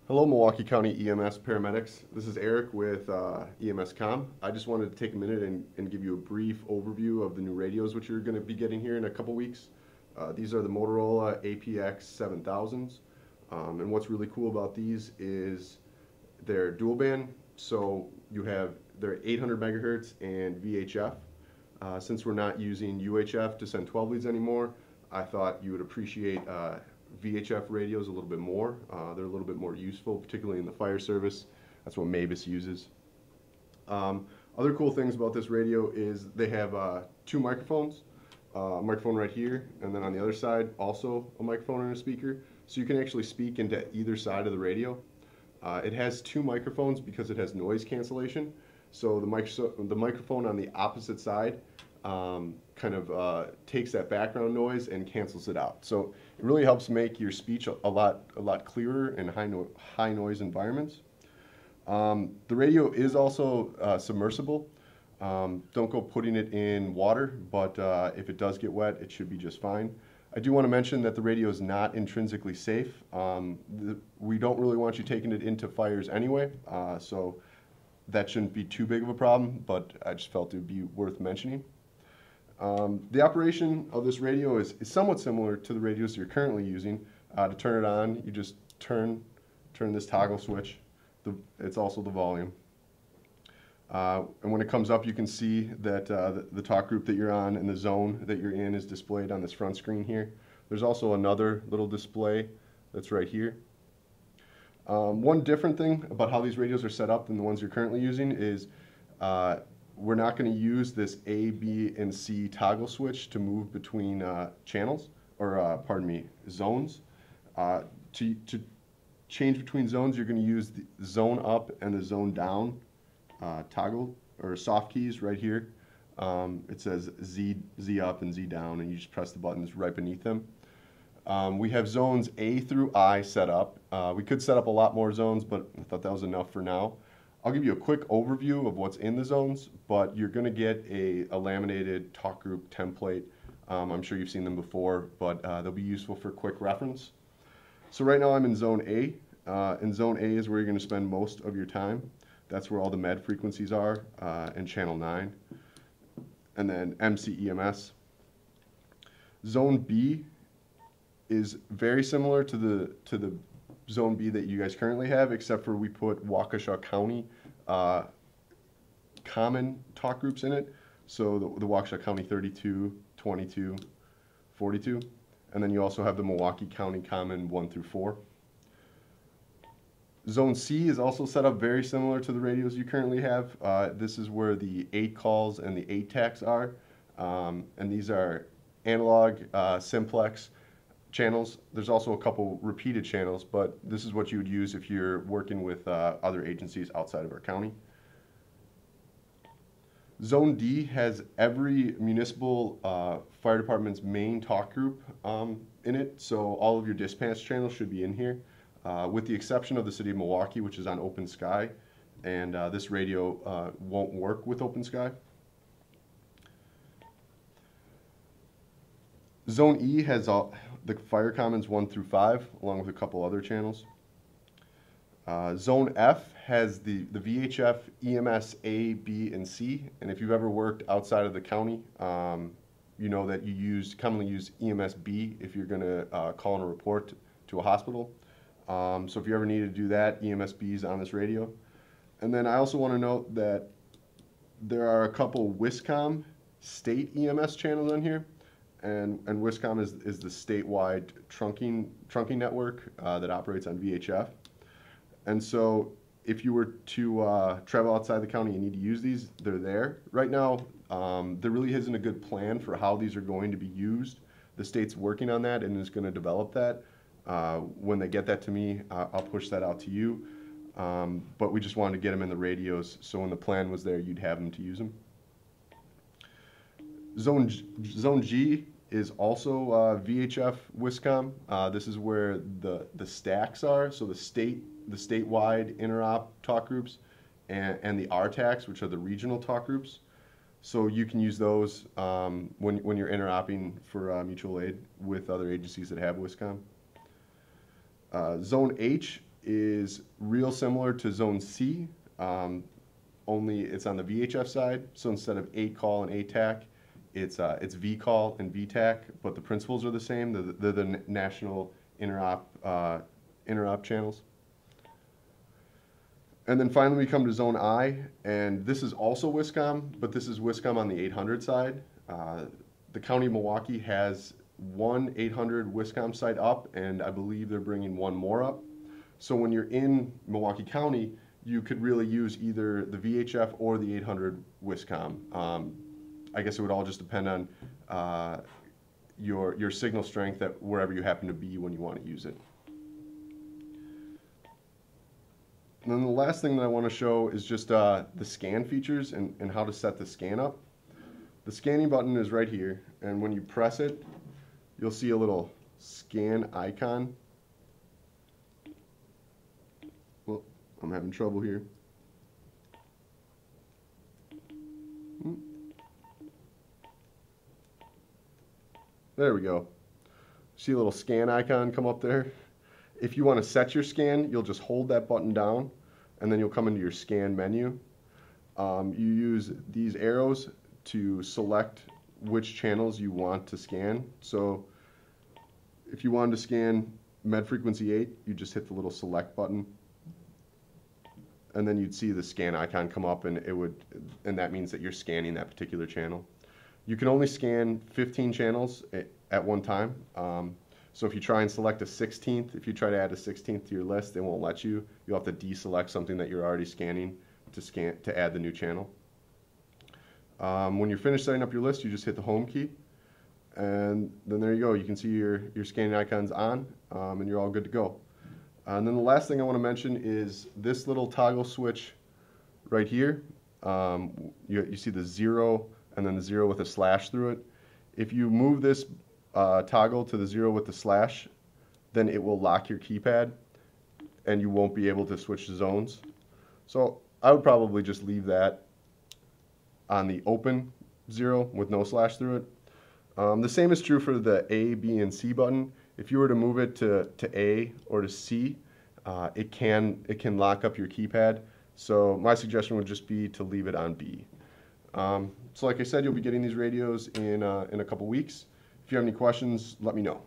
Hello, Milwaukee County EMS paramedics. This is Eric with EMS Com. I just wanted to take a minute and give you a brief overview of the new radios which you're going to be getting here in a couple weeks. These are the Motorola APX 7000s. And what's really cool about these is they're dual band. So they're 800 megahertz and VHF. Since we're not using UHF to send 12 leads anymore, I thought you would appreciate VHF radios a little bit more. They're a little bit more useful, particularly in the fire service. That's what Mavis uses. Other cool things about this radio is they have two microphones, a microphone right here, and then on the other side also a microphone and a speaker. So you can actually speak into either side of the radio. It has two microphones because it has noise cancellation. So the microphone on the opposite side takes that background noise and cancels it out. So it really helps make your speech a lot clearer in high noise environments. The radio is also submersible. Don't go putting it in water, but if it does get wet, it should be just fine. I do want to mention that the radio is not intrinsically safe. We don't really want you taking it into fires anyway, so that shouldn't be too big of a problem, but I just felt it would be worth mentioning. The operation of this radio is somewhat similar to the radios you're currently using. To turn it on, you just turn this toggle switch. It's also the volume. And when it comes up, you can see that the talk group that you're on and the zone that you're in is displayed on this front screen here. There's also another little display that's right here. One different thing about how these radios are set up than the ones you're currently using is we're not going to use this A, B, and C toggle switch to move between channels, or zones. To change between zones, you're going to use the zone up and the zone down toggle or soft keys right here. It says Z up and Z down, and you just press the buttons right beneath them. We have zones A through I set up. We could set up a lot more zones, but I thought that was enough for now. I'll give you a quick overview of what's in the zones, but you're going to get a laminated talk group template. I'm sure you've seen them before, but they'll be useful for quick reference. So right now I'm in Zone A. In Zone A is where you're going to spend most of your time. That's where all the med frequencies are, and Channel 9. And then MCEMS. Zone B is very similar to the Zone B that you guys currently have, except for we put Waukesha County common talk groups in it. So the Waukesha County 32, 22, 42. And then you also have the Milwaukee County common 1 through 4. Zone C is also set up very similar to the radios you currently have. This is where the 8 calls and the 8 tacks are. And these are analog, simplex channels. There's also a couple repeated channels, but this is what you would use if you're working with other agencies outside of our county. Zone D has every municipal fire department's main talk group in it, so all of your dispatch channels should be in here, with the exception of the city of Milwaukee, which is on Open Sky, and this radio won't work with Open Sky. Zone E has the fire commons 1 through 5, along with a couple other channels. Zone F has the VHF, EMS A, B, and C. And if you've ever worked outside of the county, you know that you commonly use EMS B if you're going to call in a report to a hospital. So if you ever need to do that, EMS B is on this radio. And then I also want to note that there are a couple Wiscom state EMS channels on here. And Wiscom is the statewide trunking network that operates on VHF. And so if you were to travel outside the county and need to use these, they're there. Right now, there really isn't a good plan for how these are going to be used. The state's working on that and is going to develop that. When they get that to me, I'll push that out to you. But we just wanted to get them in the radios, so when the plan was there, you'd have them to use them. Zone G is also VHF Wiscom. This is where the stacks are, so the statewide interop talk groups and the RTACs, which are the regional talk groups. So you can use those when you're interoping for mutual aid with other agencies that have Wiscom. Zone H is real similar to Zone C, only it's on the VHF side. So instead of 8-call and 8-tac, it's V-call and V-tac, but the principles are the same. They're the national interop channels. And then finally we come to Zone I, and this is also Wiscom, but this is Wiscom on the 800 side. The County of Milwaukee has one 800 Wiscom site up, and I believe they're bringing one more up. So when you're in Milwaukee County, you could really use either the VHF or the 800 Wiscom. I guess it would all just depend on your signal strength at wherever you happen to be when you want to use it. And then the last thing that I want to show is just the scan features and how to set the scan up. The scanning button is right here, and when you press it, you'll see a little scan icon. Well, I'm having trouble here. There we go. See a little scan icon come up there? If you want to set your scan, you'll just hold that button down, and then you'll come into your scan menu. You use these arrows to select which channels you want to scan. So if you wanted to scan med frequency 8, you just hit the little select button, and then you'd see the scan icon come up, and that means that you're scanning that particular channel. You can only scan 15 channels at one time. So if you try and select a 16th, if you try to add a 16th to your list, it won't let you. You'll have to deselect something that you're already scanning to add the new channel. When you're finished setting up your list, you just hit the home key, and then there you go. You can see your scanning icons on, and you're all good to go. And then the last thing I want to mention is this little toggle switch right here. You see the 0 and then the 0 with a slash through it. If you move this toggle to the 0 with the slash, then it will lock your keypad, and you won't be able to switch zones. So I would probably just leave that on the open 0 with no slash through it. The same is true for the A, B, and C button. If you were to move it to A or to C, it can lock up your keypad. So my suggestion would just be to leave it on B. So like I said, you'll be getting these radios in a couple weeks. If you have any questions, let me know.